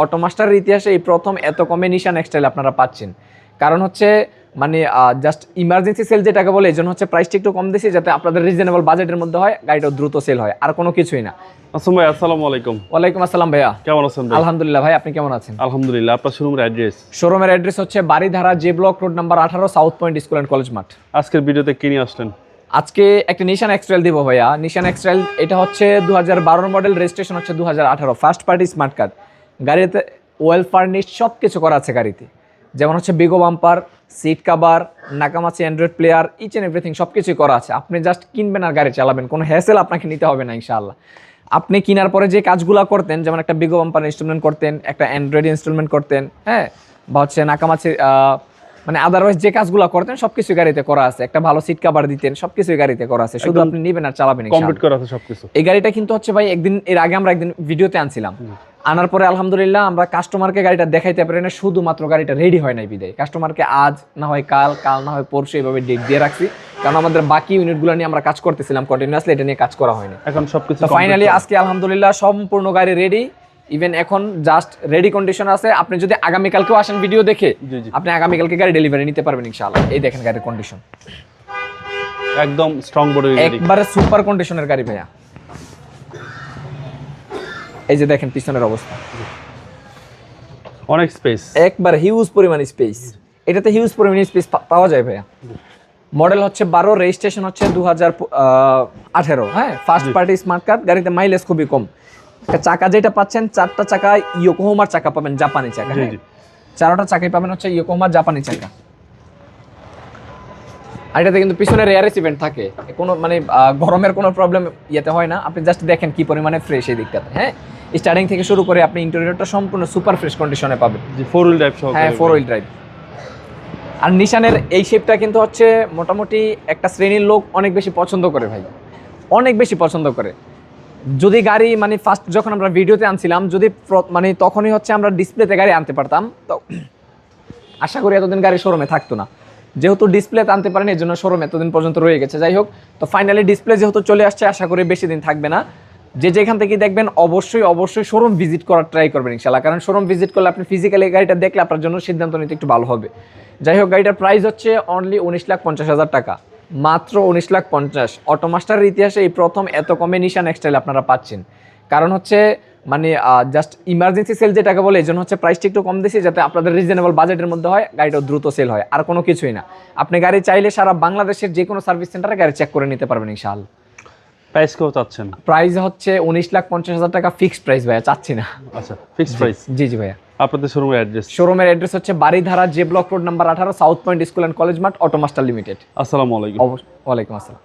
অটোমাস্টারের ইতিহাসে এই প্রথম এত কমে নিশান এক্সটাইল আপনারা পাচ্ছেন। কারণ হচ্ছে মানে জাস্ট ইমার্জেন্সি সেল যেটাকে বলে, এই জন্য হচ্ছে প্রাইসটা একটু কম দিয়েছি যাতে আপনাদের রিজনেবল বাজেটের মধ্যে হয়, গাড়িটা দ্রুত সেল হয়, আর কোনো কিছুই না। আসসালামু ভাই, আসসালামু আলাইকুম। ওয়ালাইকুম আসসালাম ভাইয়া, কেমন আছেন ভাই? আলহামদুলিল্লাহ ভাই, আপনি কেমন আছেন? আলহামদুলিল্লাহ। আপনার শোরুমের অ্যাড্রেস? শোরুমের অ্যাড্রেস হচ্ছে Baridhara J block road number 18, south point school and college মাঠ। আজকের ভিডিওতে কি নিয়ে আসলেন? আজকে একটা নিশান এক্সট্রাইল দিব ভাইয়া। নিশান এক্সট্রাইল এটা হচ্ছে 2012 মডেল, রেজিস্ট্রেশন হচ্ছে 2018, ফার্স্ট পার্টি স্মার্ট কার্ড। গাড়িতে ওয়েল ফার্নিশ সব কিছু করা আছে গাড়িতে, যেমন হচ্ছে বিগো bumper, seat cover, Nakamichi android player, each and everything সব কিছুই করা আছে। আপনি জাস্ট কিনবেন আর গাড়ি চালাবেন, কোনো হ্যাসেল আপনাকে নিতে হবে না ইনশাআল্লাহ। আপনি কেনার পরে যে কাজগুলো করতেন, যেমন একটা বিগো বাম্পার ইনস্টলমেন্ট করতেন, একটা অ্যান্ড্রয়েড ইনস্টলমেন্ট করতেন, হ্যাঁ, বা হচ্ছে নাকামাচি মানে আদারওয়াইজ যে কাজগুলো করতেন সবকিছু গাড়িতে করা আছে। একটা ভালো সিট কভার দিতেন, সবকিছু গাড়িতে করা আছে, শুধু আপনি নেবেন আর চালাবেন। কমপ্লিট করা আছে সবকিছু। এই গাড়িটা কিন্তু হচ্ছে ভাই একদিন এর আগে আমরা একদিন ভিডিওতে আনছিলাম, আনার পরে আলহামদুলিল্লাহ আমরা কাস্টমারকে গাড়িটা দেখাইতে পারি না, শুধুমাত্র গাড়িটা রেডি হয় নাই বিদায়। কাস্টমারকে আজ না হয় কাল, কাল না হয় পরশু এইভাবে ডেট দিয়ে রাখছি, কারণ আমাদের বাকি ইউনিটগুলো নিয়ে আমরা কাজ করতেছিলাম কন্টিনিউয়াসলি, এটা নিয়ে কাজ করা হয়নি। এখন সবকিছু ফাইনালি আজকে আলহামদুলিল্লাহ সম্পূর্ণ গাড়ি রেডি, ইভেন এখন জাস্ট রেডি কন্ডিশন আছে। আপনি যদি আগামীকালকেও আসেন ভিডিও দেখে, আপনি আগামীকালকে গাড়ি ডেলিভারি নিতে পারবেন ইনশাআল্লাহ। এই দেখেন গাড়ির কন্ডিশন একদম স্ট্রং বডি, একবারে সুপার কন্ডিশনের গাড়ি ভাইয়া। এই যে দেখেন পিছনের অবস্থা, অনেক স্পেস, একবার হিউজ পরিমাণ স্পেস। এটাতে হিউজ পরিমাণ স্পেস পাওয়া যায় ভাইয়া। মডেল হচ্ছে 12, রেজিস্ট্রেশন হচ্ছে 2018, হ্যাঁ, ফার্স্ট পার্টি স্মার্ট কার্ড। গাড়িতে মাইলেজ খুবই কম। চাকা যেটা পাচ্ছেন, 4টা চাকা ইয়োকোহামার চাকা পাবেন, জাপানি চাকা। 4টা চাকাই পাবেন হচ্ছে ইয়োকোহামার জাপানি চাকা। আর এটাতে কিন্তু পিছনে রেয়ার ইভেন্ট থাকে, কোনো মানে গরমের কোনো প্রবলেম ইয়েতে হয় না। আপনি জাস্ট দেখেন কি পরিমাণে ফ্রেশ এই দিকটাতে, হ্যাঁ, স্টার্টিং থেকে শুরু করে আপনি ইন্টেরিয়রটা সম্পূর্ণ সুপার ফ্রেশ কন্ডিশনে পাবেন। জি, 4 হুইল ড্রাইভ সহ। হ্যাঁ, 4 হুইল ড্রাইভ। আর নিশানের এই শেপটা কিন্তু হচ্ছে মোটামুটি একটা শ্রেণীর লোক অনেক বেশি পছন্দ করে ভাই, অনেক বেশি পছন্দ করে। যদি গাড়ি মানে ফার্স্ট যখন আমরা ভিডিওতে আনছিলাম, যদি মানে তখনই হচ্ছে আমরা ডিসপ্লেতে গাড়ি আনতে পারতাম, তো আশা করি এতদিন গাড়ি শোরুমে থাকতো না। যেহেতু ডিসপ্লেতে আনতে পারেন, এর জন্য শোরুমে এতদিন পর্যন্ত রয়ে গেছে। যাই হোক, তো ফাইনালি ডিসপ্লে যেহেতু চলে আসছে, আশা করি বেশি দিন থাকবে না। যে যেখান থেকে দেখবেন অবশ্যই অবশ্যই শোরুম ভিজিট করার ট্রাই করবেন ইনশাআল্লাহ, কারণ শোরুম ভিজিট করলে আপনি ফিজিক্যালি গাড়িটা দেখলে আপনার জন্য সিদ্ধান্ত নিতে একটু ভালো হবে। যাই হোক, গাড়িটার প্রাইস হচ্ছে অনলি 19,50,000 টাকা, মাত্র 19,50,000। অটোমাস্টারের ইতিহাসে এই প্রথম এত কমে নিশান এক্সটাইল আপনারা পাচ্ছেন। কারণ হচ্ছে মানে জাস্ট ইমার্জেন্সি সেল যেটাকে বলে, এই জন্য হচ্ছে প্রাইসটা একটু কম দিয়েছি যাতে আপনাদের রিজনেবল বাজেটের মধ্যে হয়, গাড়িটা দ্রুত সেল হয়, আর কোনো কিছুই না। আপনি গাড়ি চাইলে সারা বাংলাদেশের যে কোনো সার্ভিস সেন্টারে গাড়ি চেক করে নিতে পারবেন ইনশাআল্লাহ। প্রাইস কত চাচ্ছেন? প্রাইস হচ্ছে 19,50,000 টাকা, ফিক্সড প্রাইস ভাইয়া, চাচ্ছি না। আচ্ছা, ফিক্সড প্রাইস। জি জি ভাইয়া। আপনাদের শোরুমের অ্যাড্রেস? শোরুমের অ্যাড্রেস হচ্ছে Baridhara J block road number 18, south point school and college মাঠ, অটোমাস্টার লিমিটেড। আসসালামু আলাইকুম। ওয়ালাইকুম আসসালাম।